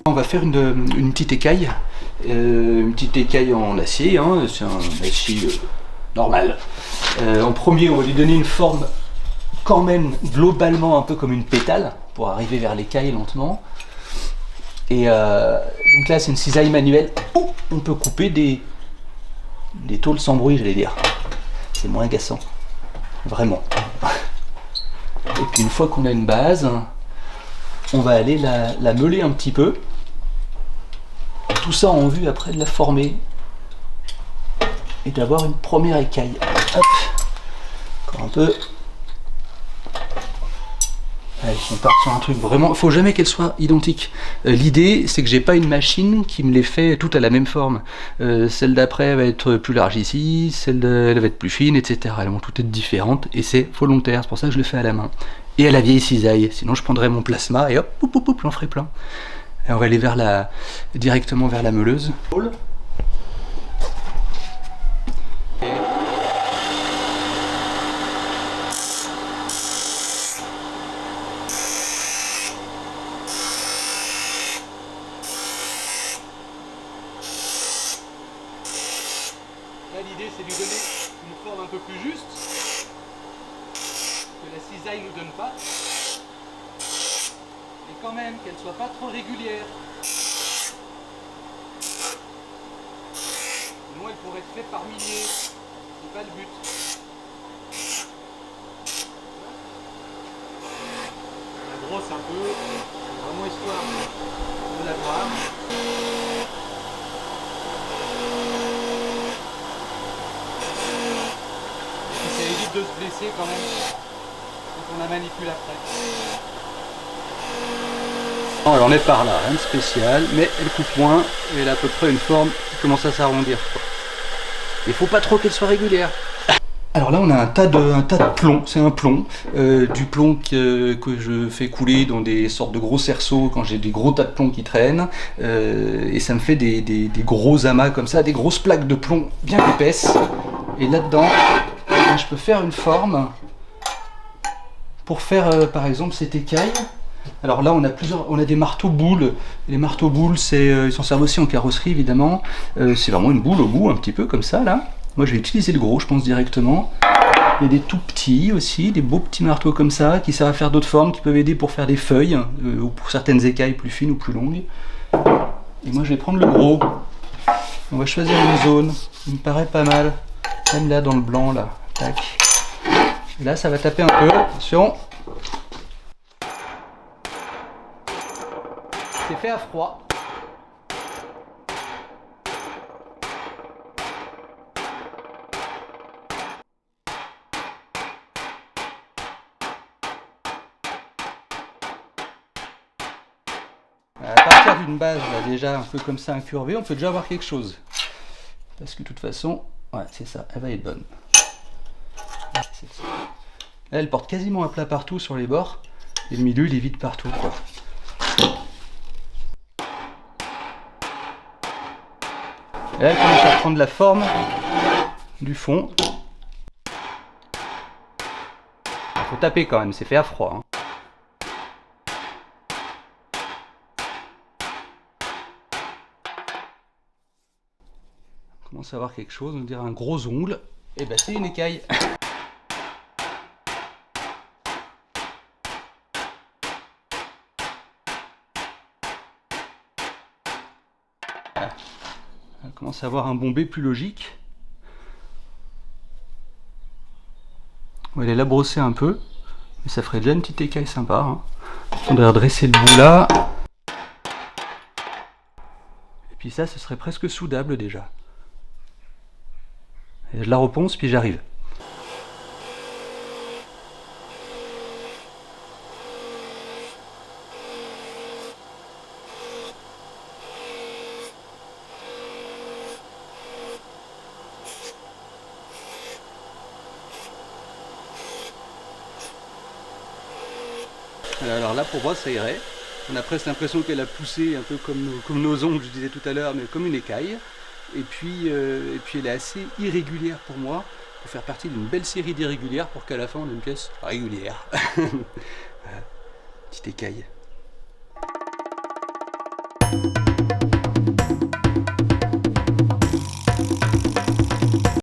On va faire une petite écaille. Une petite écaille en acier, hein. C'est un acier normal. En premier, on va lui donner une forme quand même globalement un peu comme une pétale pour arriver vers l'écaille lentement. Et donc là, c'est une cisaille manuelle. On peut couper des tôles sans bruit, j'allais dire. C'est moins agaçant, vraiment. Et puis une fois qu'on a une base, on va aller la meuler un petit peu. Tout ça en vue après de la former et d'avoir une première écaille. Hop, encore un peu. Allez, on part sur un truc vraiment. Il faut jamais qu'elle soit identique. L'idée, c'est que j'ai pas une machine qui me les fait toutes à la même forme. Celle d'après va être plus large ici, elle va être plus fine, etc. Elles vont toutes être différentes et c'est volontaire. C'est pour ça que je le fais à la main et à la vieille cisaille. Sinon, je prendrais mon plasma et hop, j'en ferai plein. Et on va aller directement vers la meuleuse. Là, l'idée, c'est de lui donner une forme un peu plus juste, que la cisaille ne nous donne pas. Et quand même qu'elle soit pas trop régulière. Sinon elle pourrait être faite par milliers. C'est pas le but. La brosse un peu, c'est vraiment histoire de la voir. Et puis ça évite de se blesser quand même quand on la manipule après. Oh, elle en est par là, rien de spécial, mais elle coupe moins et elle a à peu près une forme qui commence à s'arrondir. Il faut pas trop qu'elle soit régulière. Alors là on a un tas de plomb, c'est un plomb, du plomb que je fais couler dans des sortes de gros cerceaux quand j'ai des gros tas de plomb qui traînent, et ça me fait des gros amas comme ça, des grosses plaques de plomb bien épaisses, et là-dedans je peux faire une forme pour faire par exemple cette écaille. Alors là on a des marteaux boules. Les marteaux boules, ils s'en servent aussi en carrosserie évidemment. C'est vraiment une boule au bout un petit peu comme ça là. Moi je vais utiliser le gros je pense directement. Il y a des tout petits aussi, des beaux petits marteaux comme ça qui servent à faire d'autres formes, qui peuvent aider pour faire des feuilles ou pour certaines écailles plus fines ou plus longues. Et moi je vais prendre le gros. On va choisir une zone, il me paraît pas mal. Même là dans le blanc là. Tac. Et là ça va taper un peu, attention. C'est fait à froid. À partir d'une base là, déjà un peu comme ça incurvée, on peut déjà avoir quelque chose. Parce que de toute façon, ouais, c'est ça, elle va être bonne. Là, elle porte quasiment à plat partout sur les bords. Et le milieu il est vide partout quoi. Et là, elle commence à prendre la forme du fond. Il faut taper quand même, c'est fait à froid. Hein. On commence à avoir quelque chose, on dirait un gros ongle. Et ben c'est une écaille. On commence à avoir un bombé plus logique. On va aller la brosser un peu, mais ça ferait déjà une petite écaille sympa. Hein. Il faudrait redresser le bout là. Et puis ça, ce serait presque soudable déjà. Et je la reponce, puis j'arrive. Alors là, pour moi, ça irait. On a presque l'impression qu'elle a poussé un peu comme nos ongles, je disais tout à l'heure, mais comme une écaille. Et puis elle est assez irrégulière pour moi, faut faire partie d'une belle série d'irrégulières pour qu'à la fin on ait une pièce régulière. Voilà. Petite écaille.